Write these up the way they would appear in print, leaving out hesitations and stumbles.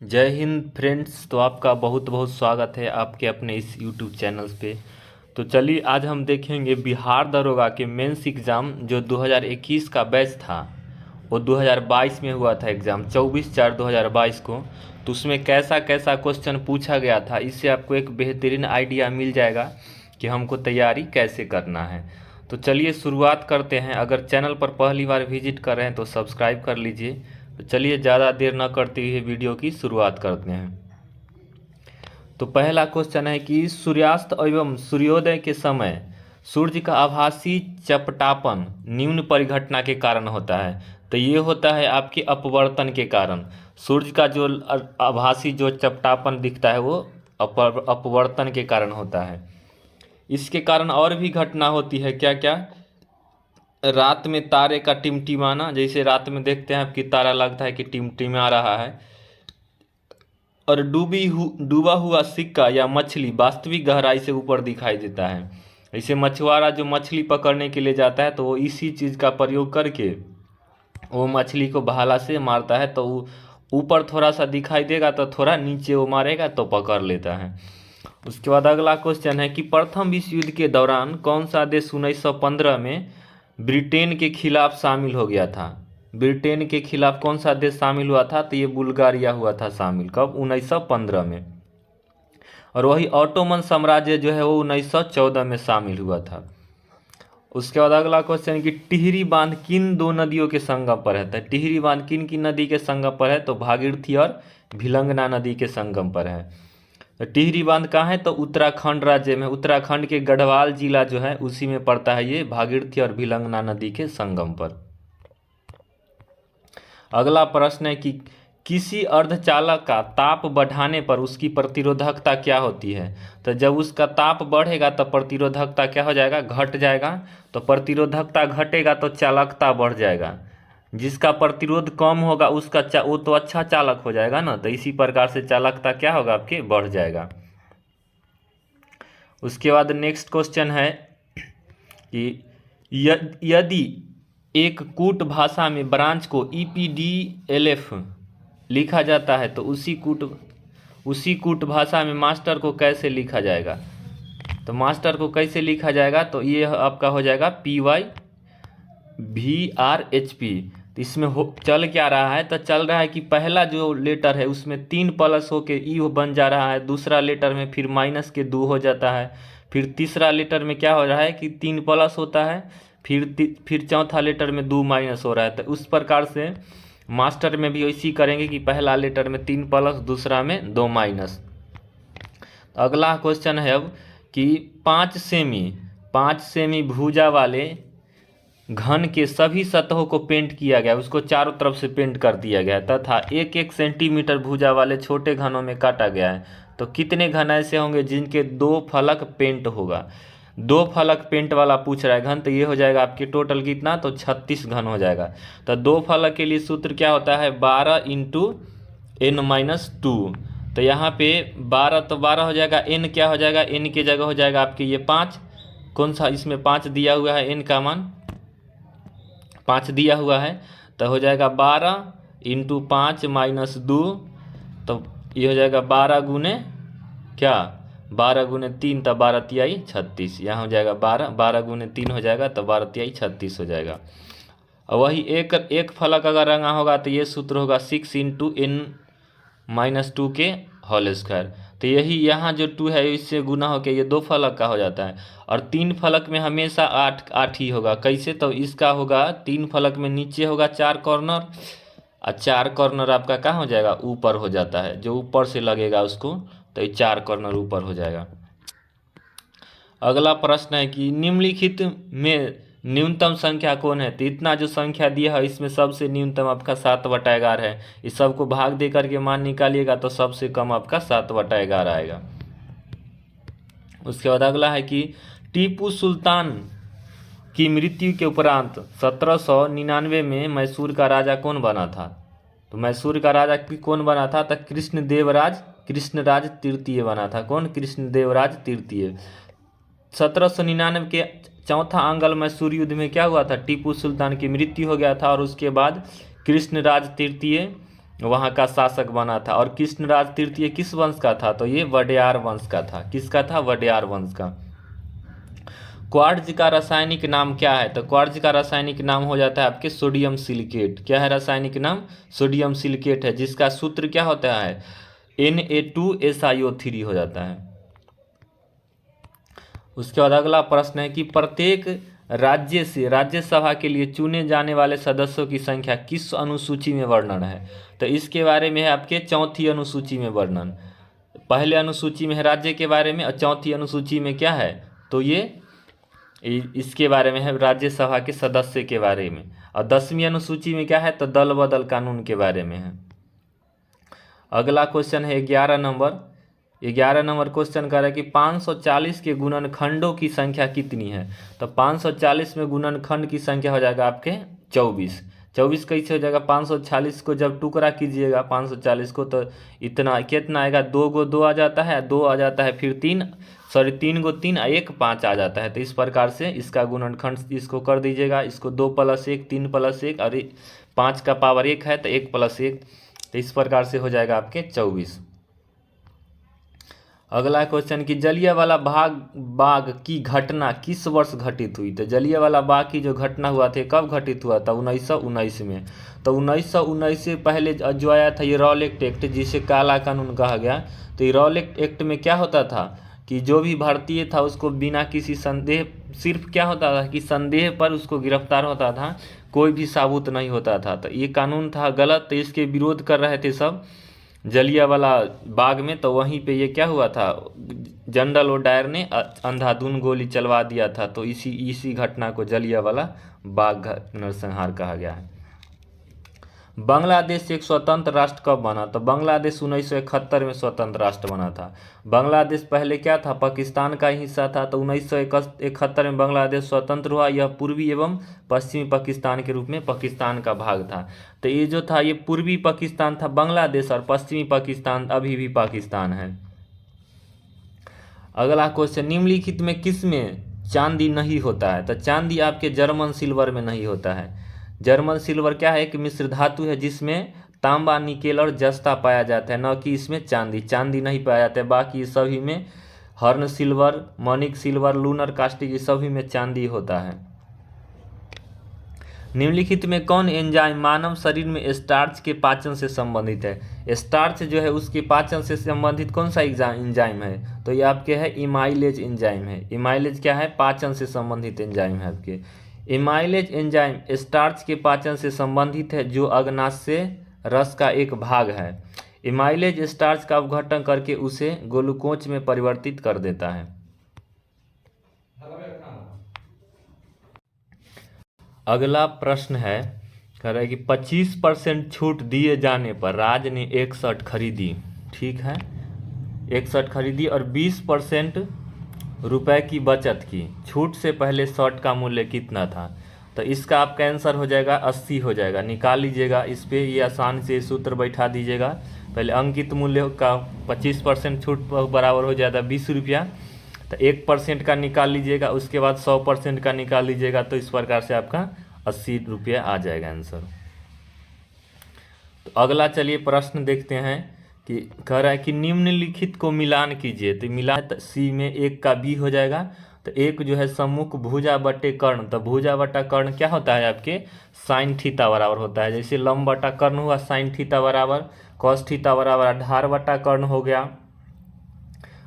जय हिंद फ्रेंड्स। तो आपका बहुत बहुत स्वागत है आपके अपने इस यूट्यूब चैनल पे। तो चलिए आज हम देखेंगे बिहार दरोगा के मेंस एग्ज़ाम जो 2021 का बैच था वो 2022 में हुआ था एग्ज़ाम 24/4/2022 को। तो उसमें कैसा कैसा क्वेश्चन पूछा गया था, इससे आपको एक बेहतरीन आइडिया मिल जाएगा कि हमको तैयारी कैसे करना है। तो चलिए शुरुआत करते हैं। अगर चैनल पर पहली बार विजिट कर रहे हैं तो सब्सक्राइब कर लीजिए। तो चलिए ज़्यादा देर न करते हुए वीडियो की शुरुआत करते हैं। तो पहला क्वेश्चन है कि सूर्यास्त एवं सूर्योदय के समय सूर्य का आभासी चपटापन निम्न परिघटना के कारण होता है। तो ये होता है आपके अपवर्तन के कारण। सूर्य का जो आभासी जो चपटापन दिखता है वो अपवर्तन के कारण होता है। इसके कारण और भी घटना होती है, क्या क्या? रात में तारे का टिमटिमाना, जैसे रात में देखते हैं आपकी तारा लगता है कि टिमटिमा रहा है। और डूबा हुआ सिक्का या मछली वास्तविक गहराई से ऊपर दिखाई देता है। ऐसे मछुआरा जो मछली पकड़ने के लिए जाता है तो वो इसी चीज़ का प्रयोग करके वो मछली को भाला से मारता है, तो वो ऊपर थोड़ा सा दिखाई देगा तो थोड़ा नीचे वो मारेगा तो पकड़ लेता है। उसके बाद अगला क्वेश्चन है कि प्रथम विश्व युद्ध के दौरान कौन सा देश 1915 में ब्रिटेन के खिलाफ शामिल हो गया था? ब्रिटेन के खिलाफ कौन सा देश शामिल हुआ था? तो ये बुल्गारिया हुआ था शामिल। कब? 1915 में। और वही ऑटोमन साम्राज्य जो है वो 1914 में शामिल हुआ था। उसके बाद अगला क्वेश्चन कि टिहरी बांध किन दो नदियों के संगम पर है? तो टिहरी बांध किन की नदी के संगम पर है? तो भागीरथी और भिलंगना नदी के संगम पर है। तो टिहरी बांध कहाँ है? तो उत्तराखंड राज्य में, उत्तराखंड के गढ़वाल जिला जो है उसी में पड़ता है ये, भागीरथी और भिलंगना नदी के संगम पर। अगला प्रश्न है कि किसी अर्धचालक का ताप बढ़ाने पर उसकी प्रतिरोधकता क्या होती है? तो जब उसका ताप बढ़ेगा तो प्रतिरोधकता क्या हो जाएगा? घट जाएगा। तो प्रतिरोधकता घटेगा तो चालकता बढ़ जाएगा। जिसका प्रतिरोध कम होगा उसका वो तो अच्छा चालक हो जाएगा ना। तो इसी प्रकार से चालकता क्या होगा? आपके बढ़ जाएगा। उसके बाद नेक्स्ट क्वेश्चन है कि यदि एक कूट भाषा में ब्रांच को EPDLF लिखा जाता है तो उसी कूट भाषा में मास्टर को कैसे लिखा जाएगा? तो मास्टर को कैसे लिखा जाएगा? तो ये आपका हो जाएगा PYVRHP। तो इसमें चल क्या रहा है? तो चल रहा है कि पहला जो लेटर है उसमें 3 प्लस होके ई बन जा रहा है, दूसरा लेटर में फिर माइनस के 2 हो जाता है, फिर तीसरा लेटर में क्या हो रहा है कि 3 प्लस होता है, फिर चौथा लेटर में 2 माइनस हो रहा है। तो उस प्रकार से मास्टर में भी वैसी करेंगे कि पहला लेटर में 3 प्लस, दूसरा में 2 माइनस। अगला क्वेश्चन है अब कि 5 सेमी भुजा वाले घन के सभी सतहों को पेंट किया गया, उसको चारों तरफ से पेंट कर दिया गया तथा 1-1 सेंटीमीटर भुजा वाले छोटे घनों में काटा गया है। तो कितने घन ऐसे होंगे जिनके 2 फलक पेंट होगा? 2 फलक पेंट वाला पूछ रहा है घन, तो ये हो जाएगा आपके टोटल कितना? तो 36 घन हो जाएगा। तो 2 फलक के लिए सूत्र क्या होता है? 12 × n-2। तो यहाँ पे 12 तो 12 हो जाएगा, n क्या हो जाएगा? n की जगह हो जाएगा आपके ये 5। कौन सा? इसमें 5 दिया हुआ है, n का मान 5 दिया हुआ है। तो हो जाएगा 12 × 5 - 2। तो ये हो जाएगा 12 गुने क्या? 12 गुने 3, तो 12 तिहाई 36। यहाँ हो जाएगा 12 गुने 3 हो जाएगा तो 12 तिहाई 36 हो जाएगा। और वही एक फलक अगर रंगा होगा तो ये सूत्र होगा 6 × n-2 के होल स्क्वायर। तो यही यहाँ जो 2 है इससे गुना होकर ये 2 फलक का हो जाता है। और 3 फलक में हमेशा 8 ही होगा। कैसे? तो इसका होगा 3 फलक में नीचे होगा 4 कॉर्नर और 4 कॉर्नर आपका कहाँ हो जाएगा? ऊपर हो जाता है। जो ऊपर से लगेगा उसको तो ये 4 कॉर्नर ऊपर हो जाएगा। अगला प्रश्न है कि निम्नलिखित में न्यूनतम संख्या कौन है? तो इतना जो संख्या दिया है इसमें सबसे न्यूनतम आपका 7/11 है। इस सबको भाग दे करके मान निकालिएगा तो सबसे कम आपका 7/11 आएगा। उसके बाद अगला है कि टीपू सुल्तान की मृत्यु के उपरांत 1799 में मैसूर का राजा कौन बना था? तो मैसूर का राजा कौन बना था? तो कृष्णराज तृतीय बना था। कौन? कृष्णदेवराज तृतीय। 1799 के चौथा अंगल मैसूर युद्ध में क्या हुआ था? टीपू सुल्तान की मृत्यु हो गया था और उसके बाद कृष्णराज तृतीय वहाँ का शासक बना था। और कृष्णराज तृतीय किस वंश का था? तो ये वड्यार वंश का था। किसका था? वड्यार वंश का। क्वार्ट्ज का रासायनिक नाम क्या है? तो क्वार्ट्ज का रासायनिक नाम हो जाता है आपके सोडियम सिलिकेट। क्या है रासायनिक नाम? सोडियम सिलिकेट है, जिसका सूत्र क्या होता है? Na2SiO3 हो जाता है। उसके बाद अगला प्रश्न है कि प्रत्येक राज्य से राज्यसभा के लिए चुने जाने वाले सदस्यों की संख्या किस अनुसूची में वर्णन है? तो इसके बारे में है आपके चौथी अनुसूची में वर्णन। पहले अनुसूची में है राज्य के बारे में और चौथी अनुसूची में क्या है? तो ये इसके बारे में है राज्यसभा के सदस्य के बारे में। और 10वीं अनुसूची में क्या है? तो दल बदल कानून के बारे में है। अगला क्वेश्चन है 11 नंबर। 11 नंबर क्वेश्चन कर रहा है कि 540 के गुणनखंडों की संख्या कितनी है? तो 540 में गुणनखंड की संख्या हो जाएगा आपके 24। 24 कैसे हो जाएगा? 540 को जब टुकड़ा कीजिएगा 540 को, तो इतना कितना आएगा? 2 को 2 आ जाता है, 2 आ जाता है, फिर 3 को 3 1 5 आ जाता है। तो इस प्रकार से इसका गुणनखंड इसको कर दीजिएगा। इसको 2 + 1 3 + 1 और 5 का पावर 1 है तो 1 + 1, तो इस प्रकार से हो जाएगा आपके 24। अगला क्वेश्चन कि जलियांवाला बाग की घटना किस वर्ष घटित हुई? तो जलियांवाला बाग की जो घटना हुआ था कब घटित हुआ था? 1919 में। तो 1919 से पहले जो आया था ये रॉलेट एक्ट, जिसे काला कानून कहा गया। तो ये रॉलेट एक्ट में क्या होता था कि जो भी भारतीय था उसको बिना किसी संदेह, सिर्फ क्या होता था कि संदेह पर उसको गिरफ्तार होता था, कोई भी साबुत नहीं होता था। तो ये कानून था गलत, तो इसके विरोध कर रहे थे सब जलियांवाला बाग में। तो वहीं पे ये क्या हुआ था, जनरल डायर ने अंधाधुंध गोली चलवा दिया था। तो इसी घटना को जलियांवाला बाग नरसंहार कहा गया है। बांग्लादेश एक स्वतंत्र राष्ट्र कब बना? तो बांग्लादेश 1971 में स्वतंत्र राष्ट्र बना था। बांग्लादेश पहले क्या था? पाकिस्तान का ही हिस्सा था। तो 1971 में बांग्लादेश स्वतंत्र हुआ। यह पूर्वी एवं पश्चिमी पाकिस्तान के रूप में पाकिस्तान का भाग था। तो ये जो था ये पूर्वी पाकिस्तान था बांग्लादेश, और पश्चिमी पाकिस्तान अभी भी पाकिस्तान है। अगला क्वेश्चन, निम्नलिखित में किस में चांदी नहीं होता है? तो चांदी आपके जर्मन सिल्वर में नहीं होता है। जर्मन सिल्वर क्या है? एक मिश्र धातु है जिसमें तांबा, निकेल और जस्ता पाया जाता है, न कि इसमें चांदी नहीं पाया जाता है। बाकी सभी में हर्न सिल्वर, मनिक सिल्वर, लूनर कास्टिक, सभी में चांदी होता है। निम्नलिखित में कौन एंजाइम मानव शरीर में स्टार्च के पाचन से संबंधित है? स्टार्च जो है उसके पाचन से संबंधित कौन सा एंजाइम है? तो ये आपके है इमाइलेज एंजाइम है। इमाइलेज क्या है? पाचन से संबंधित एंजाइम है आपके। इमाइलेज एंजाइम स्टार्च के पाचन से संबंधित है, जो अग्नाशय रस का एक भाग है। इमाइलेज स्टार्च का अपघटन करके उसे ग्लूकोज में परिवर्तित कर देता है। अगला प्रश्न है, कह रहा है कि 25% छूट दिए जाने पर राज ने एक शर्ट खरीदी। ठीक है, एक शर्ट खरीदी और 20% रुपए की बचत की। छूट से पहले शर्ट का मूल्य कितना था? तो इसका आपका आंसर हो जाएगा 80 हो जाएगा। निकाल लीजिएगा इस पर, ये आसान से सूत्र बैठा दीजिएगा। पहले अंकित मूल्य का 25% छूट बराबर हो जाएगा 20 रुपया। तो 1% का निकाल लीजिएगा, उसके बाद 100% का निकाल लीजिएगा। तो इस प्रकार से आपका 80 रुपया आ जाएगा आंसर। तो अगला चलिए प्रश्न देखते हैं कि कह रहा है कि निम्नलिखित को मिलान कीजिए। तो मिलान सी में 1 का बी हो जाएगा। तो एक जो है सम्मुख भुजा बटे कर्ण, तो भुजा बटा कर्ण क्या होता है आपके? साइन थीटा बराबर होता है। जैसे लंब बटा कर्ण हुआ साइन थीटा बराबर, कॉस थीटा बराबर आधार बटा कर्ण हो गया,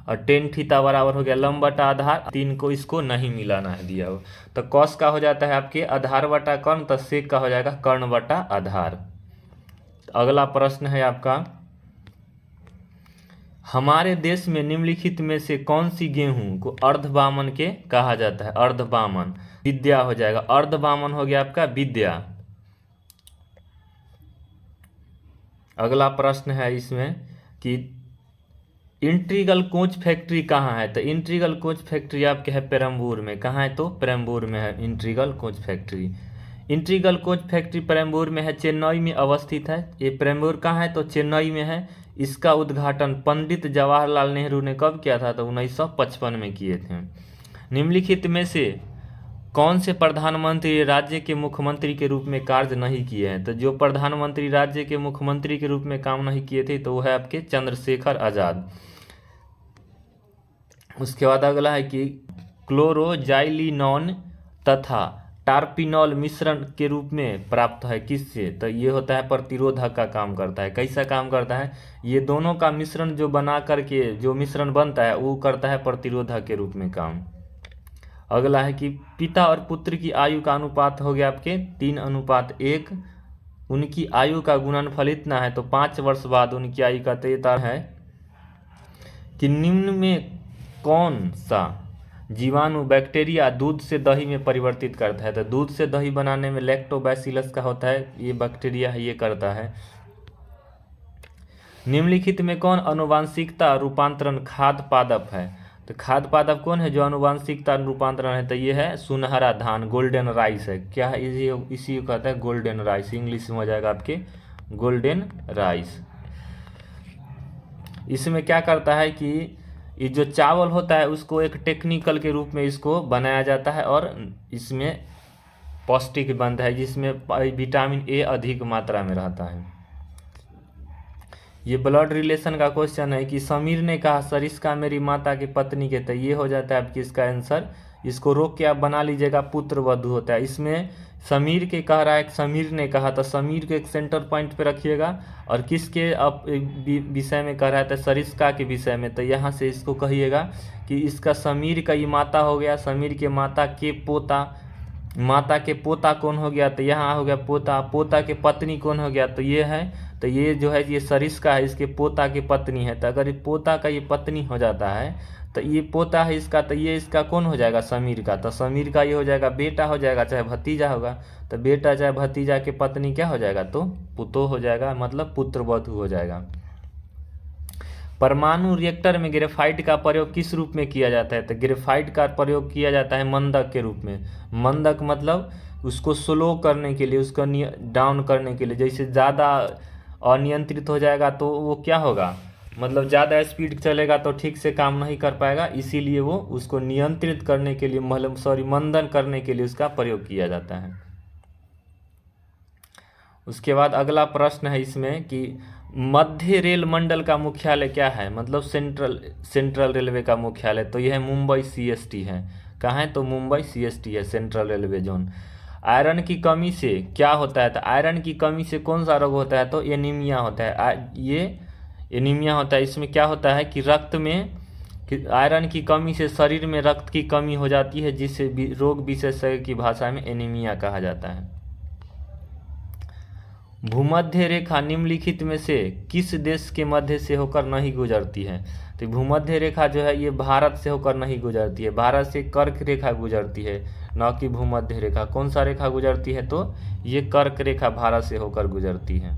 और टेन थीटा बराबर हो गया लंब बटा आधार। 3 को इसको नहीं मिलाना है दिया हो। तो कॉस का हो जाता है आपके आधार बटा कर्ण, तो सेक का हो जाएगा कर्ण बटा आधार। तो अगला प्रश्न है आपका, हमारे देश में निम्नलिखित में से कौन सी गेहूं को अर्धबामन के कहा जाता है? अर्धबामन विद्या हो जाएगा। अर्धबामन हो गया आपका विद्या। अगला प्रश्न है इसमें कि इंटीग्रल कोच फैक्ट्री कहाँ है? तो इंटीग्रल कोच फैक्ट्री आपके है पेरम्बूर में। कहाँ है? तो पेरम्बूर में है integral coach factory. Integral coach factory Perambur में है, चेन्नई में अवस्थित है। ये पेरम्बूर कहाँ है? तो चेन्नई में है। इसका उद्घाटन पंडित जवाहरलाल नेहरू ने कब किया था? तो 1955 में किए थे। निम्नलिखित में से कौन से प्रधानमंत्री राज्य के मुख्यमंत्री के रूप में कार्य नहीं किए हैं? तो जो प्रधानमंत्री राज्य के मुख्यमंत्री के रूप में काम नहीं किए थे तो वो है आपके चंद्रशेखर आजाद। उसके बाद अगला है कि क्लोरोजाइलिनॉन तथा टार्पिनॉल मिश्रण के रूप में प्राप्त है किससे? तो ये होता है प्रतिरोधक का काम करता है। कैसा काम करता है? ये दोनों का मिश्रण जो बना करके जो मिश्रण बनता है वो करता है प्रतिरोधक के रूप में काम। अगला है कि पिता और पुत्र की आयु का अनुपात हो गया आपके 3:1। उनकी आयु का गुणनफल इतना है तो 5 वर्ष बाद उनकी आयु का तय है कि निम्न में कौन सा जीवाणु बैक्टीरिया दूध से दही में परिवर्तित करता है? तो दूध से दही बनाने में लैक्टोबैसिलस का होता है, ये बैक्टीरिया है, ये करता है। निम्नलिखित में कौन आनुवांशिकता रूपांतरण खाद्य पादप है? तो खाद्य पादप कौन है जो आनुवांशिकता रूपांतरण है? तो ये है सुनहरा धान, गोल्डन राइस है। क्या है? इसी को कहता है गोल्डन राइस। इंग्लिश में हो जाएगा आपके गोल्डन राइस। इसमें क्या करता है कि ये जो चावल होता है उसको एक टेक्निकल के रूप में इसको बनाया जाता है और इसमें पौष्टिक बनता है जिसमें विटामिन ए अधिक मात्रा में रहता है। ये ब्लड रिलेशन का क्वेश्चन है कि समीर ने कहा सरिस्का मेरी माता की पत्नी के, तो ये हो जाता है आपकी इसका आंसर। इसको रोक के आप बना लीजिएगा पुत्र वधू होता है। इसमें समीर के कह रहा है, समीर ने कहा, तो समीर को एक सेंटर पॉइंट पे रखिएगा। और किसके अब विषय में कह रहा है? तो सरिस्का के विषय में। तो यहाँ से इसको कहिएगा कि इसका समीर का ये माता हो गया, समीर के माता के पोता, माता के पोता कौन हो गया? तो यहाँ हो गया पोता। पोता के पत्नी कौन हो गया? तो ये है, तो ये जो है ये सरिस्का है, इसके पोता की पत्नी है। तो अगर ये पोता का ये पत्नी हो जाता है तो ये पोता है इसका, तो ये इसका कौन हो जाएगा? समीर का। तो समीर का ये हो जाएगा बेटा हो जाएगा, चाहे भतीजा होगा। तो बेटा चाहे भतीजा के पत्नी क्या हो जाएगा? तो पुतो हो जाएगा, मतलब पुत्र वधू हो जाएगा। परमाणु रिएक्टर में ग्रेफाइट का प्रयोग किस रूप में किया जाता है? तो ग्रेफाइट का प्रयोग किया जाता है मंदक के रूप में। मंदक मतलब उसको स्लो करने के लिए, उसको डाउन करने के लिए। जैसे ज़्यादा अनियंत्रित हो जाएगा तो वो क्या होगा, मतलब ज़्यादा स्पीड चलेगा तो ठीक से काम नहीं कर पाएगा, इसीलिए वो उसको नियंत्रित करने के लिए मंदन करने के लिए उसका प्रयोग किया जाता है। उसके बाद अगला प्रश्न है इसमें कि मध्य रेल मंडल का मुख्यालय क्या है? मतलब सेंट्रल रेलवे का मुख्यालय, तो यह मुंबई CST है। कहाँ है? तो मुंबई CST है, सेंट्रल रेलवे जोन। आयरन की कमी से क्या होता है? तो आयरन की कमी से कौन सा रोग होता है? तो एनीमिया होता है। ये एनीमिया होता है। इसमें क्या होता है कि रक्त में आयरन की कमी से शरीर में रक्त की कमी हो जाती है, जिससे रोग विशेषज्ञ की भाषा में एनीमिया कहा जाता है। भूमध्य रेखा निम्नलिखित में से किस देश के मध्य से होकर नहीं गुजरती है? तो भूमध्य रेखा जो है ये भारत से होकर नहीं गुजरती है। भारत से कर्क रेखा गुजरती है, न कि भूमध्य रेखा। कौन सा रेखा गुजरती है? तो ये कर्क रेखा भारत से होकर गुजरती है।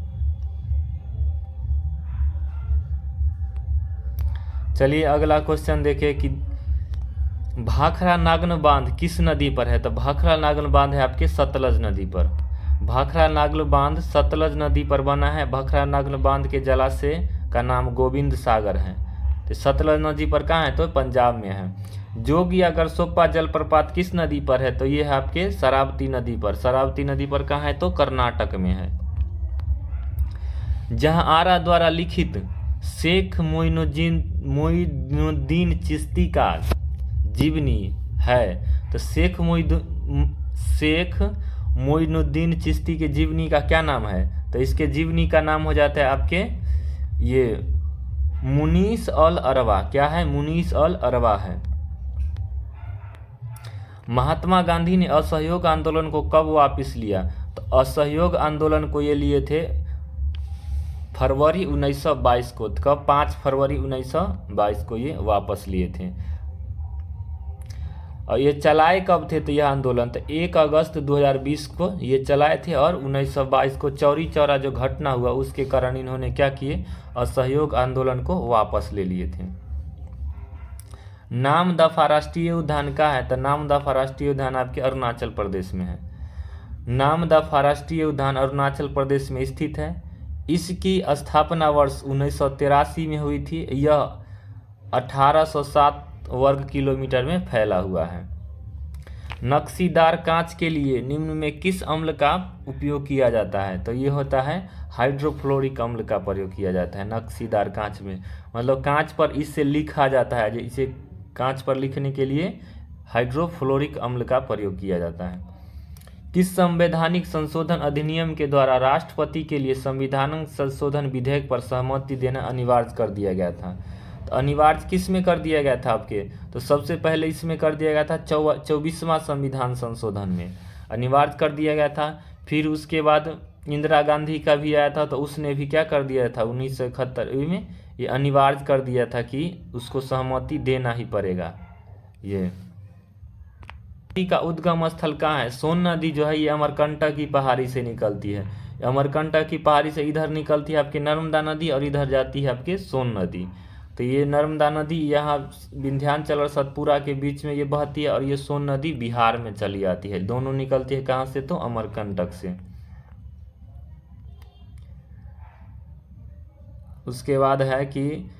चलिए अगला क्वेश्चन देखिए कि भाखड़ा नागन बांध किस नदी पर है? तो भाखड़ा नागन बांध है आपके सतलज नदी पर। भाखड़ा नागन बांध सतलज नदी पर बना है। भाखड़ा नागन बांध के जलाशय का नाम गोविंद सागर है। तो सतलज नदी पर कहाँ है? तो पंजाब में है। जोग या गरसोप्पा जलप्रपात किस नदी पर है? तो ये है आपके शरावती नदी पर। शरावती नदी पर कहाँ है? तो कर्नाटक में है। जहाँ आरा द्वारा लिखित शेख मोइनुद्दीन चिश्ती का जीवनी है, तो शेख मोइनुद्दीन चिश्ती के जीवनी का क्या नाम है? तो इसके जीवनी का नाम हो जाता है आपके ये मुनीस अल अरवा। क्या है? मुनीस अल अरवा है। महात्मा गांधी ने असहयोग आंदोलन को कब वापस लिया? तो असहयोग आंदोलन को ये लिए थे फरवरी 1922 को। कब? 5 फरवरी 1922 को ये वापस लिए थे। और ये चलाए कब थे? तो यह आंदोलन तो 1 अगस्त 2020 को ये चलाए थे और 1922 को चौरी चौरा जो घटना हुआ उसके कारण इन्होंने क्या किए? असहयोग आंदोलन को वापस ले लिए थे। नामदफा राष्ट्रीय उद्यान कहाँ है? तो नामदफा राष्ट्रीय उद्यान आपके अरुणाचल प्रदेश में है। नामदफा राष्ट्रीय उद्यान अरुणाचल प्रदेश में स्थित है। इसकी स्थापना वर्ष 1983 में हुई थी। यह 1807 वर्ग किलोमीटर में फैला हुआ है। नक्शीदार कांच के लिए निम्न में किस अम्ल का उपयोग किया जाता है? तो ये होता है हाइड्रोफ्लोरिक अम्ल का प्रयोग किया जाता है नक्शीदार कांच में। मतलब कांच पर इससे लिखा जाता है, इसे कांच पर लिखने के लिए हाइड्रोफ्लोरिक अम्ल का प्रयोग किया जाता है। किस संवैधानिक संशोधन अधिनियम के द्वारा राष्ट्रपति के लिए संविधान संशोधन विधेयक पर सहमति देना अनिवार्य कर दिया गया था? तो अनिवार्य किस में कर दिया गया था आपके? तो सबसे पहले इसमें कर दिया गया था 24वां संविधान संशोधन में अनिवार्य कर दिया गया था। फिर उसके बाद इंदिरा गांधी का भी आया था, तो उसने भी क्या कर दिया था 1971 में ये अनिवार्य कर दिया था कि उसको सहमति देना ही पड़ेगा। ये नदी का उद्गम स्थल कहाँ है? सोन नदी जो है ये अमरकंटक की पहाड़ी से निकलती है। अमरकंटक की पहाड़ी से इधर निकलती है आपकी नर्मदा नदी और इधर जाती है आपके सोन नदी। तो ये नर्मदा नदी यहाँ विंध्याचल और सतपुरा के बीच में ये बहती है और ये सोन नदी बिहार में चली आती है। दोनों निकलती है कहाँ से? तो अमरकंटक से। उसके बाद है कि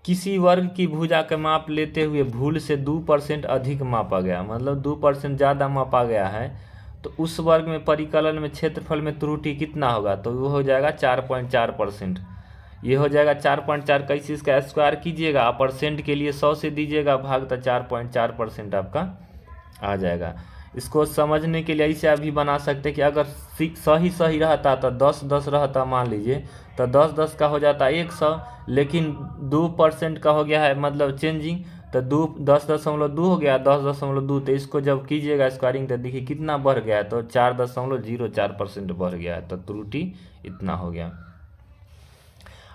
किसी वर्ग की भुजा का माप लेते हुए भूल से 2% अधिक मापा गया, मतलब 2% ज़्यादा मापा गया है, तो उस वर्ग में परिकलन में क्षेत्रफल में त्रुटि कितना होगा? तो वो हो जाएगा 4.4%। ये हो जाएगा 4.4। कैसे इसका स्क्वायर कीजिएगा? परसेंट के लिए 100 से दीजिएगा भाग, तो 4.4% आपका आ जाएगा। इसको समझने के लिए ऐसे अभी बना सकते हैं कि अगर सही रहता तो 10-10 रहता मान लीजिए, तो 10-10 का हो जाता 100, लेकिन 2% का हो गया है मतलब चेंजिंग, तो 10.2 हो गया 10.2। तो इसको जब कीजिएगा स्क्वायरिंग तो देखिए कितना बढ़ गया है, तो 4.04% बढ़ गया है, तो त्रुटि इतना हो गया।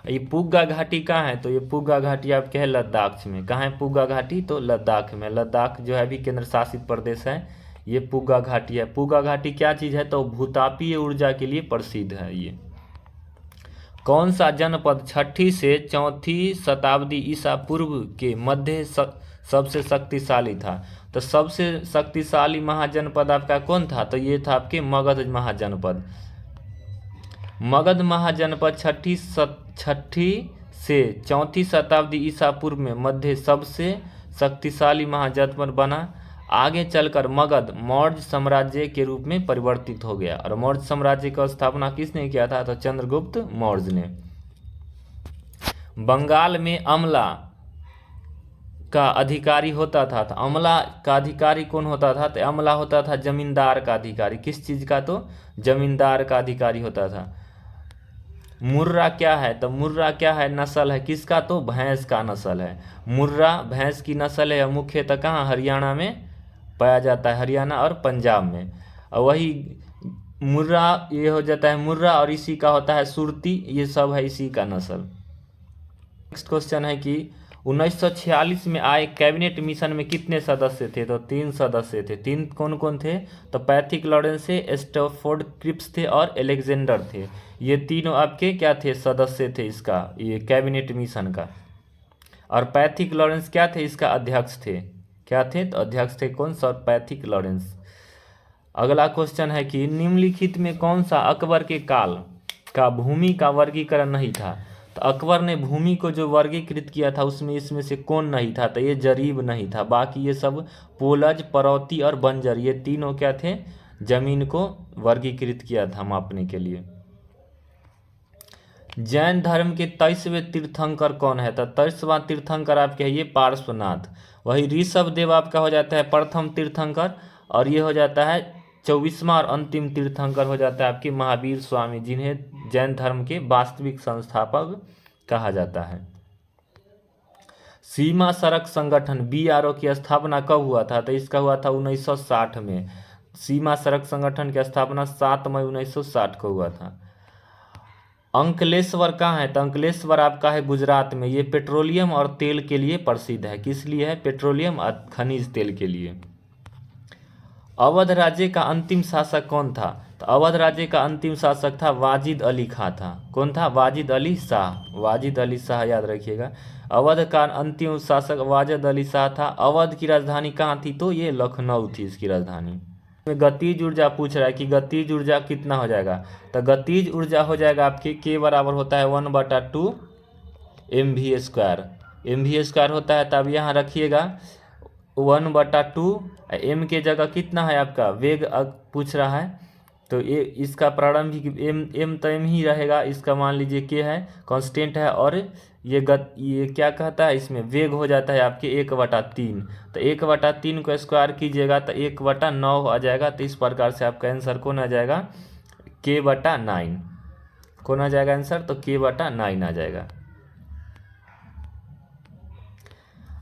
ये पुग्गा घाटी कहाँ है? तो ये पुग्गा घाटी आपके है लद्दाख में। कहाँ है पुग्गा घाटी? तो लद्दाख में। लद्दाख जो है अभी केंद्र शासित प्रदेश है। ये पुग्गा घाटी है। पुग्गा घाटी क्या चीज़ है? तो भूतापीय ऊर्जा के लिए प्रसिद्ध है। ये कौन सा जनपद 6ठी से 4ठी शताब्दी ईसा पूर्व के मध्य सबसे शक्तिशाली था? तो सबसे शक्तिशाली महाजनपद आपका कौन था? तो ये था आपके मगध महाजनपद। मगध महाजनपद 6ठी से 4ठी शताब्दी ईसा पूर्व में मध्य सबसे शक्तिशाली महाजनपद बना। आगे चलकर मगध मौर्य साम्राज्य के रूप में परिवर्तित हो गया। और मौर्य साम्राज्य की स्थापना किसने किया था? तो चंद्रगुप्त मौर्य ने। बंगाल में अमला का अधिकारी होता था, तो अमला का अधिकारी कौन होता था? तो अमला होता था जमींदार का अधिकारी। किस चीज का? तो जमींदार का अधिकारी होता था। मुर्रा क्या है? तो मुर्रा क्या है? नस्ल है किसका? तो भैंस का नस्ल है। मुर्रा भैंस की नस्ल है। मुख्यतः कहाँ? हरियाणा में पाया जाता है, हरियाणा और पंजाब में। और वही मुर्रा ये हो जाता है मुर्रा, और इसी का होता है सुरती, ये सब है इसी का नस्ल। नेक्स्ट क्वेश्चन है कि 1946 में आए कैबिनेट मिशन में कितने सदस्य थे? तो 3 सदस्य थे। 3 कौन कौन थे? तो पैथिक लॉरेंस थे, स्टैफोर्ड क्रिप्स थे और एलेक्जेंडर थे। ये तीनों आपके क्या थे? सदस्य थे इसका, ये कैबिनेट मिशन का। और पैथिक लॉरेंस क्या थे? इसका अध्यक्ष थे। क्या थे? तो अध्यक्ष थे कौन? Sir Pethick Lawrence. अगला क्वेश्चन है कि निम्नलिखित में कौन सा अकबर के काल का भूमि का वर्गीकरण नहीं था? तो अकबर ने भूमि को जो वर्गीकृत किया था उसमें इसमें से कौन नहीं था? तो ये जरीब नहीं था। बाकी ये सब पोलज, परौती और बंजर, ये तीनों क्या थे? जमीन को वर्गीकृत किया था मापने के लिए। जैन धर्म के 23वें तीर्थंकर कौन है? तो 23वां तीर्थंकर आपके है ये पार्श्वनाथ। वही ऋषभ देव आपका हो जाता है प्रथम तीर्थंकर, और ये हो जाता है 24वां और अंतिम तीर्थंकर हो जाता है आपके महावीर स्वामी, जिन्हें जैन धर्म के वास्तविक संस्थापक कहा जाता है। सीमा सड़क संगठन BRO की स्थापना कब हुआ था? तो इसका हुआ था 1960 में। सीमा सड़क संगठन की स्थापना 7 मई 1960 को हुआ था। अंकलेश्वर कहाँ है? तो अंकलेश्वर आपका है गुजरात में। ये पेट्रोलियम और तेल के लिए प्रसिद्ध है। किस लिए है? पेट्रोलियम और खनिज तेल के लिए। अवध राज्य का अंतिम शासक कौन था? तो अवध राज्य का अंतिम शासक था वाजिद अली खां था। कौन था? वाजिद अली शाह। वाजिद अली शाह याद रखिएगा। अवध का अंतिम शासक वाजिद अली शाह था। अवध की राजधानी कहाँ थी? तो ये लखनऊ थी इसकी राजधानी। गतिज ऊर्जा पूछ रहा है कि गतिज ऊर्जा कितना हो जाएगा? तो गतिज ऊर्जा हो जाएगा आपके K बराबर होता है 1/2 mv²। mv² होता है, तब यहाँ रखिएगा 1/2। एम के जगह कितना है आपका वेग पूछ रहा है, तो ये इसका प्रारंभिक एम तो एम ही रहेगा, इसका मान लीजिए के है कांस्टेंट है, और ये क्या कहता है इसमें वेग हो जाता है आपके 1/3। तो 1/3 को स्क्वायर कीजिएगा तो 1/9 आ जाएगा। तो इस प्रकार से आपका आंसर कौन आ जाएगा, k/9। कौन आ जाएगा आंसर, तो k/9 आ जाएगा।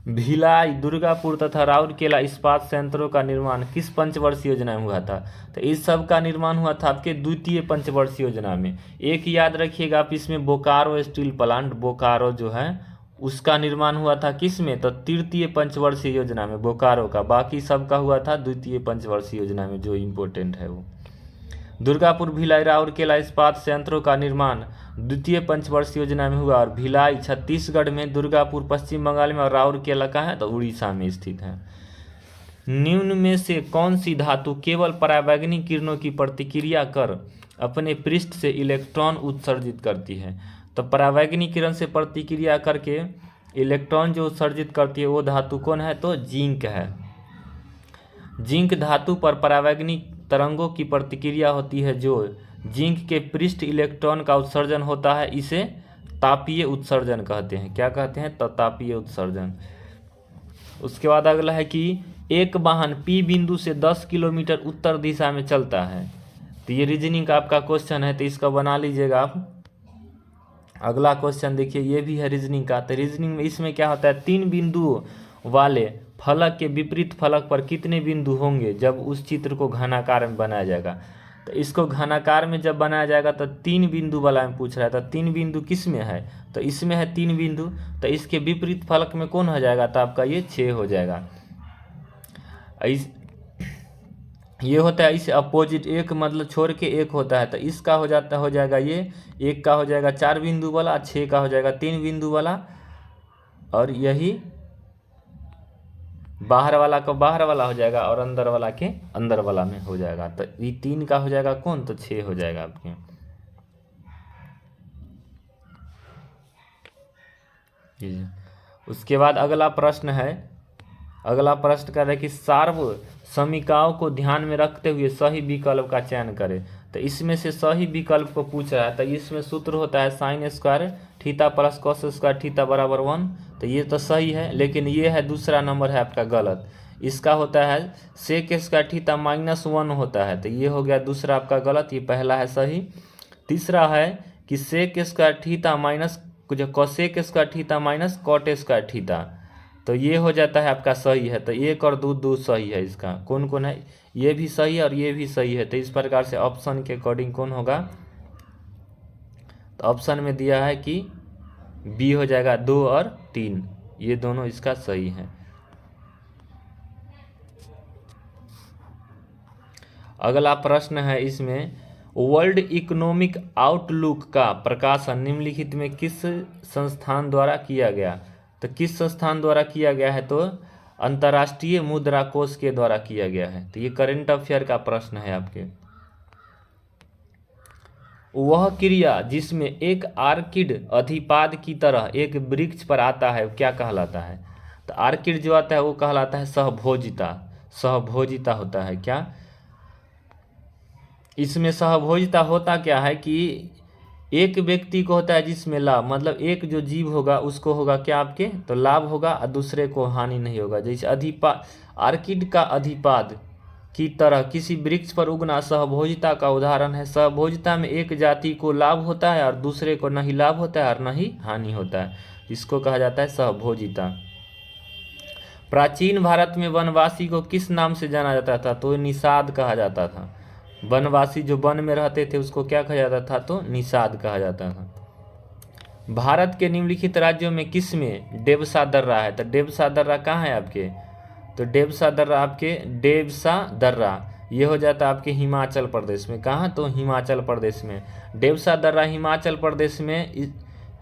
भिलाई, दुर्गापुर तथा राउरकेला इस्पात संयंत्रों का निर्माण किस पंचवर्षीय योजना में हुआ था। तो इस सब का निर्माण हुआ था आपके द्वितीय पंचवर्षीय योजना में। एक याद रखिएगा आप, इसमें बोकारो स्टील प्लांट, बोकारो जो है उसका निर्माण हुआ था किस में, तो तृतीय पंचवर्षीय योजना में बोकारो का। बाकी सब का हुआ था द्वितीय पंचवर्षीय योजना में, जो इम्पोर्टेंट है वो। दुर्गापुर, भिलाई, राउरकेला इस्पात संयंत्रों का निर्माण द्वितीय पंचवर्षीय योजना में हुआ, और भिलाई छत्तीसगढ़ में, दुर्गापुर पश्चिम बंगाल में, और राउरकेला कहाँ है, तो उड़ीसा में स्थित है। निम्न में से कौन सी धातु केवल परावैंगनी किरणों की प्रतिक्रिया कर अपने पृष्ठ से इलेक्ट्रॉन उत्सर्जित करती है। तो परावैंगनी किरण से प्रतिक्रिया करके इलेक्ट्रॉन जो उत्सर्जित करती है वो धातु कौन है, तो जिंक है। जिंक धातु पर परावैंगनी तरंगों की प्रतिक्रिया होती है, जो जिंक के पृष्ठ इलेक्ट्रॉन का उत्सर्जन होता है, इसे तापीय उत्सर्जन कहते हैं। क्या कहते हैं, तो तापीय उत्सर्जन। उसके बाद अगला है कि एक वाहन P बिंदु से 10 किलोमीटर उत्तर दिशा में चलता है। तो ये रीजनिंग का आपका क्वेश्चन है, तो इसका बना लीजिएगा आप। अगला क्वेश्चन देखिए, ये भी है रीजनिंग का। तो रीजनिंग में इसमें क्या होता है, 3 बिंदु वाले फलक के विपरीत फलक पर कितने बिंदु होंगे जब उस चित्र को घनाकार में बनाया जाएगा। तो इसको घनाकार में जब बनाया जाएगा तो 3 बिंदु वाला में पूछ रहा है। तो 3 बिंदु किस में है, तो इसमें है 3 बिंदु, तो इसके विपरीत फलक में कौन हो जाएगा, तो आपका ये 6 हो जाएगा। ये होता है इसे अपोजिट, एक मतलब छोड़ के एक होता है, तो इसका हो जाएगा ये, एक का हो जाएगा 4 बिंदु वाला, 6 का हो जाएगा 3 बिंदु वाला, और यही बाहर वाला का बाहर वाला हो जाएगा, और अंदर वाला के अंदर वाला में हो जाएगा। तो ये 3 का हो जाएगा कौन, तो 6 हो जाएगा आपके। उसके बाद अगला प्रश्न है, अगला प्रश्न कह रहा है कि सार्व समीकरणों को ध्यान में रखते हुए सही विकल्प का चयन करें। तो इसमें से सही विकल्प को पूछ रहा है। तो इसमें सूत्र होता है sine square theta plus cos square theta बराबर 1। तो ये तो सही है, लेकिन ये है दूसरा नंबर है आपका गलत। इसका होता है सेक स्क्वायर थीटा -1 होता है। तो ये हो गया दूसरा आपका गलत, ये पहला है सही। तीसरा है कि सेक स्क्वायर थीटा माइनस जो cosec square theta minus cot square theta, तो ये हो जाता है आपका सही है। तो 1 और 2 सही है। इसका कौन कौन है, ये भी सही है और ये भी सही है। तो इस प्रकार से ऑप्शन के अकॉर्डिंग कौन होगा, तो ऑप्शन में दिया है कि बी हो जाएगा 2 और 3, ये दोनों इसका सही है। अगला प्रश्न है इसमें, वर्ल्ड इकोनॉमिक आउटलुक का प्रकाशन निम्नलिखित में किस संस्थान द्वारा किया गया। तो किस संस्थान द्वारा किया गया है, तो अंतर्राष्ट्रीय मुद्रा कोष के द्वारा किया गया है। तो ये करंट अफेयर का प्रश्न है आपके। वह क्रिया जिसमें एक आर्किड अधिपाद की तरह एक वृक्ष पर आता है क्या कहलाता है। तो आर्किड जो आता है वो कहलाता है सहभोजिता। सहभोजिता होता है क्या, इसमें सहभोजिता होता क्या है कि एक व्यक्ति को होता है जिसमें लाभ, मतलब एक जो जीव होगा उसको होगा क्या आपके, तो लाभ होगा और दूसरे को हानि नहीं होगा। जैसे आर्किड का अधिपाद की तरह किसी वृक्ष पर उगना सहभोजिता का उदाहरण है। सहभोजिता में एक जाति को लाभ होता है और दूसरे को नहीं लाभ होता है और नहीं हानि होता है, इसको कहा जाता है सहभोजिता। प्राचीन भारत में वनवासी को किस नाम से जाना जाता था, तो निषाद कहा जाता था। वनवासी जो वन में रहते थे उसको क्या कहा जाता था, तो निषाद कहा जाता था। भारत के निम्नलिखित राज्यों में किस में डेवसा दर्रा है। तो डेवसा दर्रा कहाँ है आपके, तो डेवसा दर्रा आपके डेवसा दर्रा ये हो जाता है आपके हिमाचल प्रदेश में। कहाँ, तो हिमाचल प्रदेश में। डेवसा दर्रा हिमाचल प्रदेश में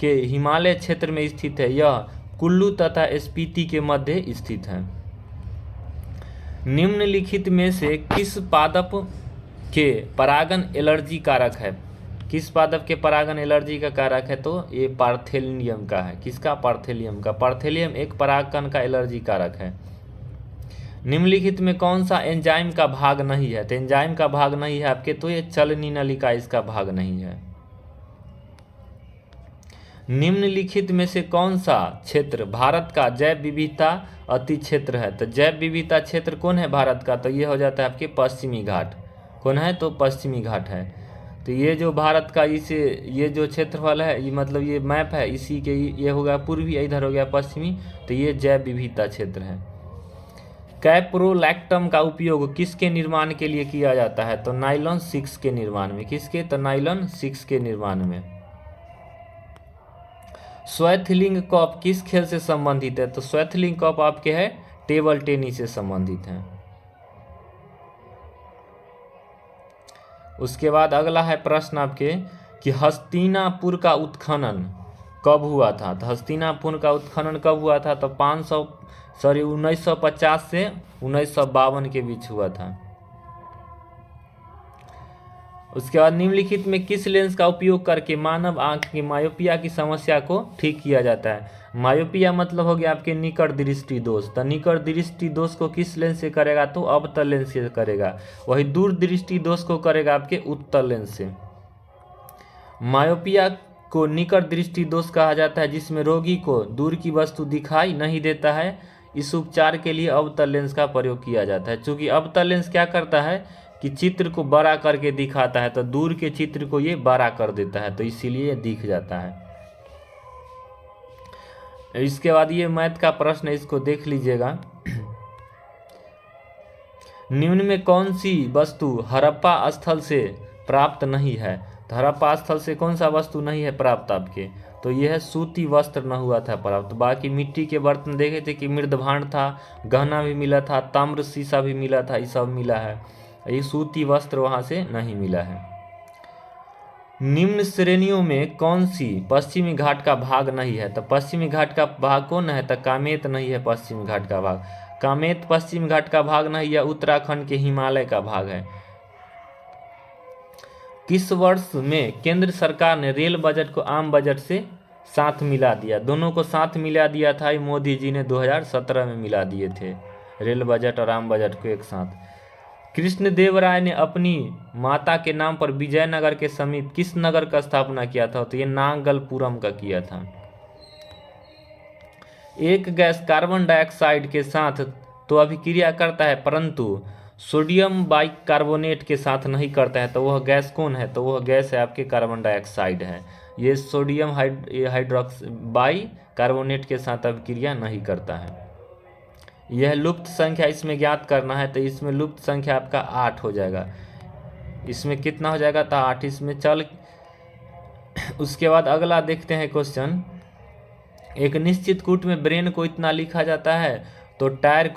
के हिमालय क्षेत्र में स्थित है। यह कुल्लू तथा स्पीति के मध्य स्थित है। निम्नलिखित में से किस पादप के परागण एलर्जी कारक है। किस पादप के परागण एलर्जी का कारक है, तो ये पार्थेलियम का है। किसका, पार्थेलियम का। पार्थेलियम एक परागकण का एलर्जी कारक है। निम्नलिखित में कौन सा एंजाइम का भाग नहीं है? तो एंजाइम का भाग नहीं है आपके, तो ये चलनी नलिका इसका भाग नहीं है। निम्नलिखित में से कौन सा क्षेत्र भारत का जैव विविधता अति क्षेत्र है? तो जैव विविधता क्षेत्र कौन है भारत का? तो ये हो जाता है आपके पश्चिमी घाट। कौन है? तो पश्चिमी घाट है। तो ये जो भारत का इसे ये जो क्षेत्रफल है, ये मतलब ये मैप है, इसी के ये हो गया पूर्वी, इधर हो गया पश्चिमी, तो ये जैव विविधता क्षेत्र है। कैप्रोलैक्टम का उपयोग किसके निर्माण के लिए किया जाता है? तो नाइलॉन 6 के निर्माण में। किसके? तो नाइलॉन 6 के निर्माण में। स्वैथलिंग कप किस खेल से संबंधित है? तो स्वैथलिंग कप आपके है टेबल टेनिस से संबंधित है। उसके बाद अगला है प्रश्न आपके कि हस्तिनापुर का उत्खनन कब हुआ था? तो हस्तिनापुर का उत्खनन कब हुआ था? तो 1950 से 1952 के बीच हुआ था। उसके बाद निम्नलिखित में किस लेंस का उपयोग करके मानव आंख की मायोपिया की समस्या को ठीक किया जाता है? मायोपिया मतलब हो गया आपके निकट दृष्टि दोष। तो निकट दृष्टि दोष को किस लेंस से करेगा? तो अवतल लेंस से करेगा। वही दूर दृष्टि दोष को करेगा आपके उत्तल लेंस से। मायोपिया को निकट दृष्टि दोष कहा जाता है जिसमें रोगी को दूर की वस्तु दिखाई नहीं देता है। इस उपचार के लिए अवतल लेंस का प्रयोग किया जाता है। चूंकि अवतल लेंस क्या करता है कि चित्र को बड़ा करके दिखाता है, तो दूर के चित्र को ये बड़ा कर देता है, तो इसीलिए ये दिख जाता है। इसके बाद ये मैथ का प्रश्न है, इसको देख लीजिएगा। निम्न में कौन सी वस्तु हड़प्पा स्थल से प्राप्त नहीं है? तो हड़प्पा स्थल से कौन सा वस्तु नहीं है प्राप्त आपके? तो यह है सूती वस्त्र न हुआ था प्राप्त। बाकी मिट्टी के बर्तन देखे थे कि मृदभांड था, गहना भी मिला था, ताम्र शीशा भी मिला था, ये सब मिला है। ये सूती वस्त्र वहां से नहीं मिला है। निम्न श्रेणियों में कौन सी पश्चिमी घाट का भाग नहीं है? तो पश्चिमी घाट का भाग कौन है? तो कामेत नहीं है पश्चिमी घाट का भाग। कामेत पश्चिमी घाट का भाग नहीं, यह उत्तराखंड के हिमालय का भाग है। किस वर्ष में केंद्र सरकार ने रेल बजट को आम बजट से साथ मिला दिया? दोनों को साथ मिला दिया था मोदी जी ने 2017 में मिला दिए थे, रेल बजट और आम बजट को एक साथ। कृष्णदेवराय ने अपनी माता के नाम पर विजयनगर के समीप किस नगर का स्थापना किया था? तो ये नागलपुरम का किया था। एक गैस कार्बन डाइऑक्साइड के साथ तो अभिक्रिया करता है परंतु सोडियम बाइकार्बोनेट के साथ नहीं करता है, तो वह गैस कौन है? तो वह गैस है आपके कार्बन डाइऑक्साइड है। ये सोडियम हाइड्रोक्स बाइकार्बोनेट के साथ अभिक्रिया नहीं करता है। यह लुप्त संख्या इसमें ज्ञात करना है, तो इसमें लुप्त संख्या आपका 8 हो जाएगा। इसमें कितना हो जाएगा? तो 8 इसमें चल। उसके बाद अगला देखते हैं क्वेश्चन। एक निश्चित कूट में ब्रेन को इतना लिखा जाता है, तो टायर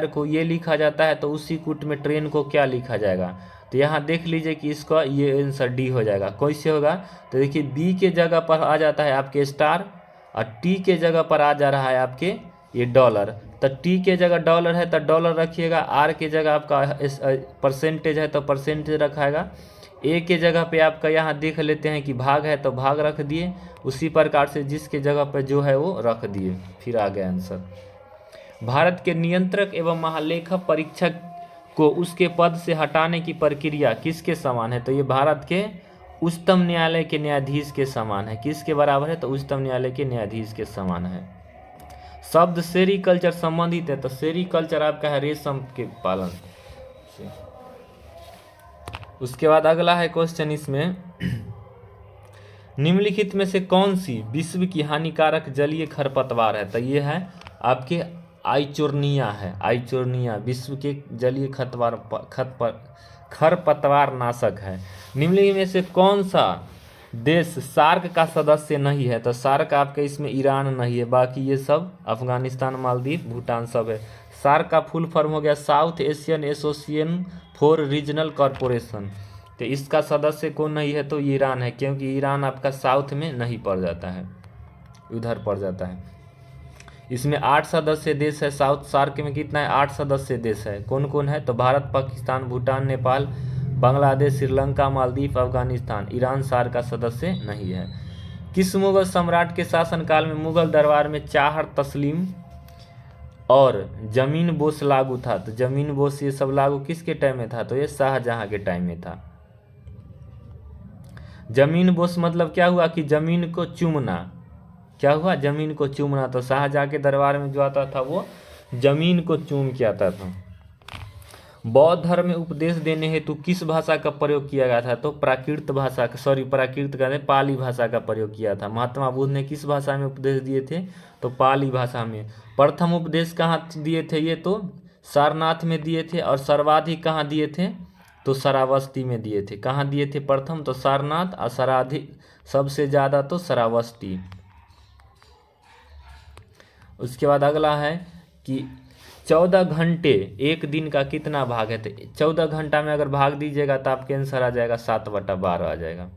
को ये लिखा जाता है, तो उसी कूट में ट्रेन को क्या लिखा जाएगा? तो यहाँ देख लीजिए कि इसका ये आंसर डी हो जाएगा। कैसे होगा? तो देखिए बी के जगह पर आ जाता है आपके स्टार और टी के जगह पर आ जा रहा है आपके ये डॉलर। तो टी के जगह डॉलर है तो डॉलर रखिएगा, आर के जगह आपका परसेंटेज है तो परसेंटेज रखाएगा, ए के जगह पे आपका यहाँ देख लेते हैं कि भाग है तो भाग रख दिए, उसी प्रकार से जिसके जगह पे जो है वो रख दिए, फिर आ गया आंसर। भारत के नियंत्रक एवं महालेखा परीक्षक को उसके पद से हटाने की प्रक्रिया किसके समान है? तो ये भारत के उच्चतम न्यायालय के न्यायाधीश के समान है। किसके बराबर है? तो उच्चतम न्यायालय के न्यायाधीश के समान है। शब्द सेरीकल्चर संबंधित है, तो सेरीकल्चर आपका है रेशम के पालन से। उसके बाद अगला है क्वेश्चन इसमें, निम्नलिखित में से कौन सी विश्व की हानिकारक जलीय खरपतवार है? तो ये है आपके आइचोर्निया है। आइचोर्निया विश्व के जलीय खरपतवार नाशक है। निम्नलिखित में से कौन सा देश सार्क का सदस्य नहीं है? तो सार्क आपके इसमें ईरान नहीं है, बाकी ये सब अफगानिस्तान, मालदीव, भूटान सब है। सार्क का फुल फॉर्म हो गया south Asian association for regional corporation. तो इसका सदस्य कौन नहीं है? तो ईरान है, क्योंकि ईरान आपका साउथ में नहीं पड़ जाता है, उधर पड़ जाता है। इसमें 8 सदस्य देश है। साउथ सार्क में कितना है? 8 सदस्य देश है। कौन कौन है? तो भारत, पाकिस्तान, भूटान, नेपाल, बांग्लादेश, श्रीलंका, मालदीव, अफगानिस्तान। ईरान सार्क का सदस्य नहीं है। किस मुगल सम्राट के शासनकाल में मुगल दरबार में चाहर तस्लीम और जमीन बोस लागू था। तो जमीन बोस ये सब लागू किसके टाइम में था? तो ये शाहजहां के टाइम में था। जमीन बोस मतलब क्या हुआ कि जमीन को चूमना। क्या हुआ? जमीन को चूमना। तो शाहजहां के दरबार में जो आता था वो जमीन को चूम के आता था। बौद्ध धर्म में उपदेश देने हेतु किस भाषा का प्रयोग किया गया था? तो प्राकृत भाषा, प्राकृत कहते पाली भाषा का प्रयोग किया था। महात्मा बुद्ध ने किस भाषा में उपदेश दिए थे? तो पाली भाषा में। प्रथम उपदेश कहाँ दिए थे? ये तो सारनाथ में दिए थे। और सर्वाधिक कहाँ दिए थे? तो श्रावस्ती में दिए थे। कहाँ दिए थे? प्रथम तो सारनाथ, और सर्वाधिक सबसे ज़्यादा तो श्रावस्ती। उसके बाद अगला है कि 14 घंटे एक दिन का कितना भाग है? तो 14 घंटा में अगर भाग दीजिएगा तो आपके आंसर आ जाएगा 7/12 आ जाएगा।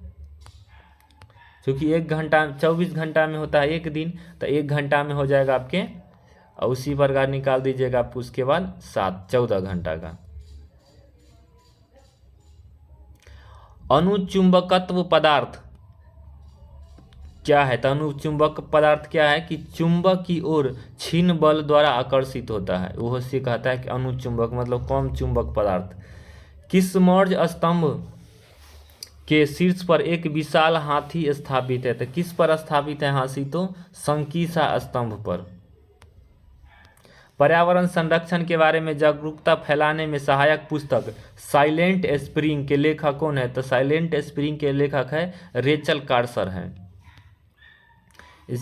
क्योंकि 1 घंटा 24 घंटा में होता है एक दिन, तो 1 घंटा में हो जाएगा आपके, और उसी प्रकार निकाल दीजिएगा आप उसके बाद 14 घंटा का। अनुचुंबकत्व पदार्थ क्या है? तो अनुचुंबक पदार्थ क्या है कि चुंबक की ओर क्षीण बल द्वारा आकर्षित होता है। वो से कहता है कि अनुचुंबक मतलब कम चुंबक पदार्थ। किस मौर्य स्तंभ के शीर्ष पर एक विशाल हाथी स्थापित है? तो किस पर स्थापित है हाथी? तो संकीसा स्तंभ पर। पर्यावरण संरक्षण के बारे में जागरूकता फैलाने में सहायक पुस्तक साइलेंट स्प्रिंग के लेखक कौन है? तो साइलेंट स्प्रिंग के लेखक है रेचल कार्सन है।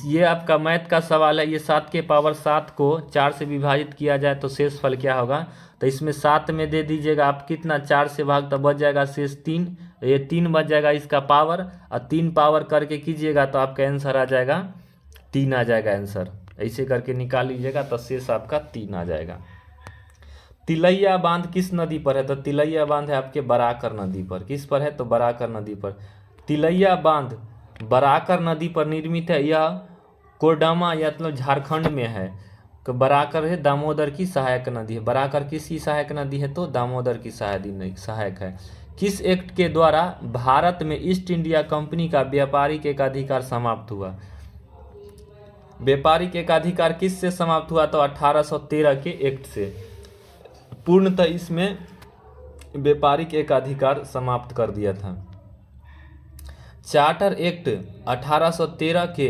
ये आपका मैथ का सवाल है। ये 7 के पावर 7 को 4 से विभाजित किया जाए तो शेष फल क्या होगा? तो इसमें 7 में दे दीजिएगा आप कितना, 4 से भाग, तो बच जाएगा शेष 3। ये 3 बच जाएगा इसका पावर, और 3 पावर करके कीजिएगा तो आपका आंसर आ जाएगा 3 आ जाएगा आंसर। ऐसे करके निकाल लीजिएगा तो शेष आपका 3 आ जाएगा। तिलैया बांध किस नदी पर है? तो तिलैया बांध है आपके बराकर नदी पर। किस पर है? तो बराकर नदी पर। तिलैया बांध बराकर नदी पर निर्मित है। यह कोडरमा या मतलब झारखंड में है। तो बराकर है दामोदर की सहायक नदी है। बराकर किसकी सहायक नदी है? तो दामोदर की सहायक है। किस एक्ट के द्वारा भारत में ईस्ट इंडिया कंपनी का व्यापारिक एकाधिकार समाप्त हुआ? व्यापारिक एकाधिकार किस से समाप्त हुआ? तो 1813 के एक्ट से। पूर्णतः इसमें व्यापारिक एकाधिकार समाप्त कर दिया था। चार्टर एक्ट 1813 के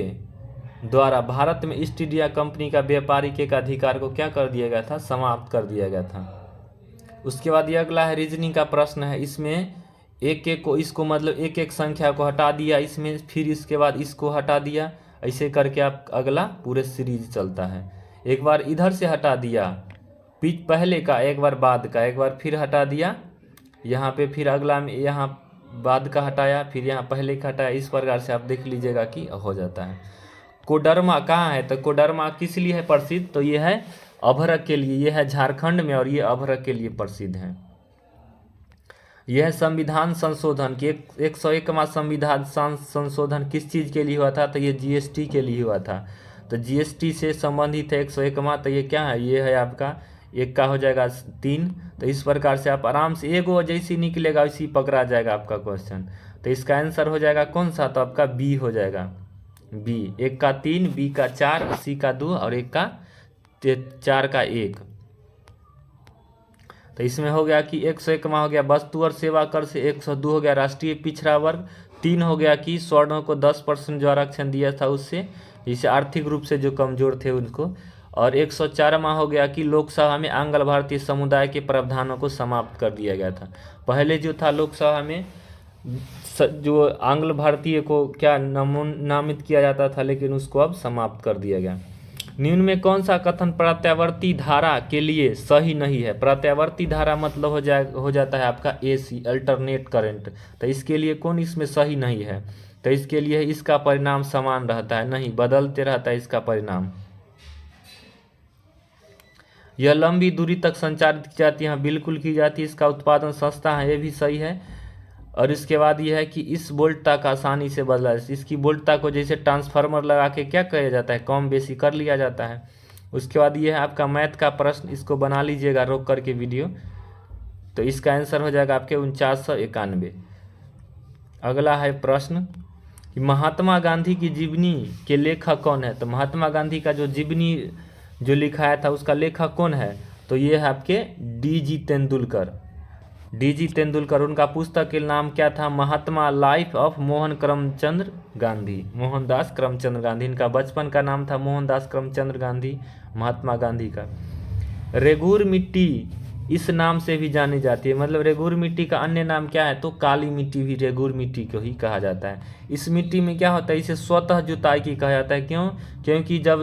द्वारा भारत में ईस्ट इंडिया कंपनी का व्यापारिक एकाधिकार को क्या कर दिया गया था? समाप्त कर दिया गया था। उसके बाद ये अगला है रीजनिंग का प्रश्न है। इसमें एक एक को इसको मतलब एक एक संख्या को हटा दिया इसमें, फिर इसके बाद इसको हटा दिया, ऐसे करके आप अगला पूरे सीरीज चलता है। एक बार इधर से हटा दिया पहले का, एक बार बाद का, एक बार फिर हटा दिया यहाँ पे, फिर अगला में यहाँ बाद का हटाया, फिर यहाँ पहले का हटाया। इस प्रकार से आप देख लीजिएगा कि हो जाता है। कोडरमा कहाँ है? तो कोडरमा किस लिए है प्रसिद्ध? तो ये है अभ्रक के लिए। ये है झारखंड में और ये अभ्रक के लिए प्रसिद्ध है। यह संविधान संशोधन की 101वां संविधान संशोधन किस चीज़ के लिए हुआ था? तो ये जीएसटी के लिए हुआ था। तो जीएसटी से संबंधित है 101वां। तो ये क्या है? ये है आपका एक का हो जाएगा 3। तो इस प्रकार से आप आराम से एगो जैसी निकलेगा वैसी पकड़ा जाएगा आपका क्वेश्चन। तो इसका आंसर हो जाएगा कौन सा? तो आपका बी हो जाएगा। बी, 1 का 3, बी का 4, सी का 2 और 1 का 4 का 1। तो इसमें हो गया कि 101वां हो गया वस्तु और सेवा कर से, 102 हो गया राष्ट्रीय पिछड़ा वर्ग, 3 हो गया कि स्वर्णों को 10% जो आरक्षण दिया था उससे, जिसे आर्थिक रूप से जो कमजोर थे उनको, और 104वां हो गया कि लोकसभा में आंग्ल भारतीय समुदाय के प्रावधानों को समाप्त कर दिया गया था। पहले जो था लोकसभा में जो आंग्ल भारतीय को क्या नामित किया जाता था, लेकिन उसको अब समाप्त कर दिया गया। निम्न में कौन सा कथन प्रत्यावर्ती धारा के लिए सही नहीं है? प्रत्यावर्ती धारा मतलब हो जाता है आपका AC अल्टरनेट करंट। तो इसके लिए कौन इसमें सही नहीं है? तो इसके लिए इसका परिणाम समान रहता है, नहीं बदलते रहता है इसका परिणाम। यह लंबी दूरी तक संचारित की जाती है, बिल्कुल की जाती है। इसका उत्पादन सस्ता है, ये भी सही है। और इसके बाद यह है कि इस वोल्टता का आसानी से बदला, इसकी वोल्टता को जैसे ट्रांसफार्मर लगा के क्या किया जाता है, कम बेसी कर लिया जाता है। उसके बाद यह है आपका मैथ का प्रश्न, इसको बना लीजिएगा रोक करके वीडियो। तो इसका आंसर हो जाएगा आपके 4991। अगला है प्रश्न कि महात्मा गांधी की जीवनी के लेखक कौन है? तो महात्मा गांधी का जो जीवनी जो लिखाया था उसका लेखक कौन है? तो ये है आपके डी.जी. तेंदुलकर। डी.जी. तेंदुलकर, उनका पुस्तक के नाम क्या था? महात्मा, लाइफ ऑफ मोहन करमचंद गांधी, मोहनदास करमचंद गांधी। इनका बचपन का नाम था मोहनदास करमचंद गांधी, महात्मा गांधी का। रेगुर मिट्टी इस नाम से भी जानी जाती है, मतलब रेगुर मिट्टी का अन्य नाम क्या है? तो काली मिट्टी भी रेगुर मिट्टी को ही कहा जाता है। इस मिट्टी में क्या होता है? इसे स्वतः जुताई की कहा जाता है। क्यों? क्योंकि जब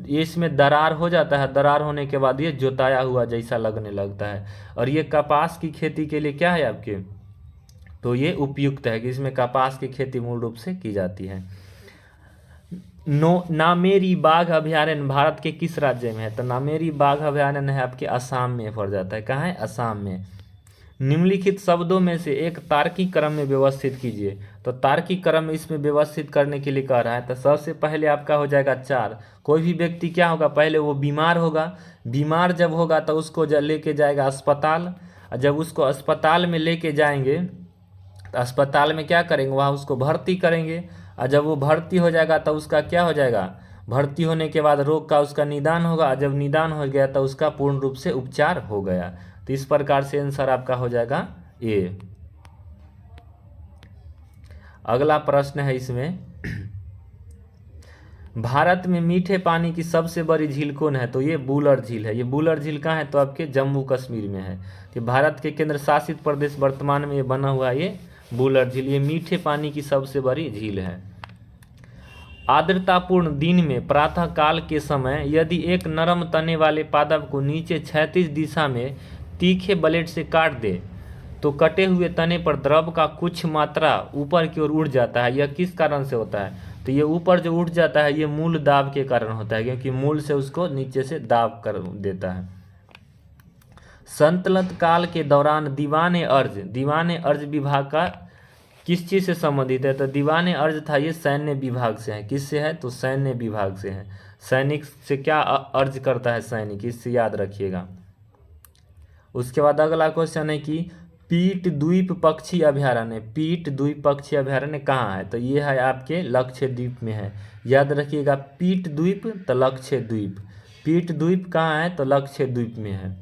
ये इसमें दरार हो जाता है, दरार होने के बाद ये जोताया हुआ जैसा लगने लगता है। और ये कपास की खेती के लिए क्या है आपके? तो ये उपयुक्त है कि इसमें कपास की खेती मूल रूप से की जाती है। नामेरी बाघ अभयारण्य भारत के किस राज्य में है? तो नामेरी बाघ अभयारण्य है आपके असम में पड़ जाता है। कहाँ है? असम में। निम्नलिखित शब्दों में से एक तार्किक क्रम में व्यवस्थित कीजिए। तो तार्किक क्रम में इसमें व्यवस्थित करने के लिए कह रहा है। तो सबसे पहले आपका हो जाएगा 4। कोई भी व्यक्ति क्या होगा? पहले वो बीमार होगा। बीमार जब होगा तो उसको लेके जाएगा अस्पताल। और जब उसको अस्पताल में लेके जाएंगे तो अस्पताल में क्या करेंगे? वहाँ उसको भर्ती करेंगे। और जब वो भर्ती हो जाएगा तो उसका क्या हो जाएगा? भर्ती होने के बाद रोग का उसका निदान होगा। जब निदान हो गया तो उसका पूर्ण रूप से उपचार हो गया। तो इस प्रकार से आंसर आपका हो जाएगा ए। अगला प्रश्न है इसमें, भारत में मीठे पानी की सबसे बड़ी झील कौन है? तो ये बुलर झील है। ये बुलर झील कहाँ है? तो आपके जम्मू कश्मीर में है। कि भारत के केंद्र शासित प्रदेश वर्तमान में ये बना हुआ है ये बुलर झील। ये मीठे पानी की सबसे बड़ी झील है। आर्द्रतापूर्ण दिन में प्रातः काल के समय यदि एक नरम तने वाले पादप को नीचे क्षैतिज दिशा में तीखे ब्लेड से काट दे तो कटे हुए तने पर द्रव का कुछ मात्रा ऊपर की ओर उड़ जाता है। यह किस कारण से होता है? तो ये ऊपर जो उठ जाता है ये मूल दाब के कारण होता है, क्योंकि मूल से उसको नीचे से दाब कर देता है। संतलत काल के दौरान दीवाने अर्ज विभाग का किस चीज से संबंधित है? तो दीवाने अर्ज था ये सैन्य विभाग से है। किससे है? तो सैन्य विभाग से है। सैनिक से क्या अर्ज करता है? सैनिक, इससे याद रखिएगा। उसके बाद अगला क्वेश्चन है कि पीट द्वीप पक्षी अभयारण्य, पीट द्वीप पक्षी अभयारण्य कहाँ है? तो ये है आपके लक्षद्वीप में है। याद रखिएगा, पीट द्वीप तो लक्षद्वीप। पीट द्वीप कहाँ है? तो लक्षद्वीप में है।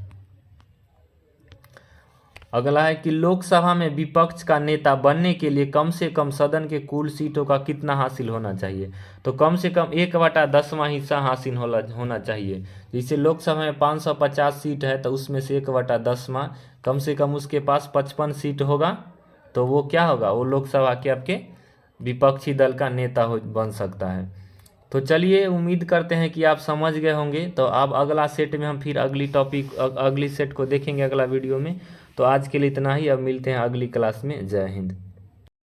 अगला है कि लोकसभा में विपक्ष का नेता बनने के लिए कम से कम सदन के कुल सीटों का कितना हासिल होना चाहिए? तो कम से कम 1/10वां हिस्सा हासिल होना चाहिए। जैसे लोकसभा में 550 सीट है तो उसमें से 1/10वां, कम से कम उसके पास 55 सीट होगा तो वो क्या होगा? वो लोकसभा के आपके विपक्षी दल का नेता बन सकता है। तो चलिए, उम्मीद करते हैं कि आप समझ गए होंगे। तो अब अगला सेट में हम फिर अगली सेट को देखेंगे अगला वीडियो में। तो आज के लिए इतना ही। अब मिलते हैं अगली क्लास में। जय हिंद।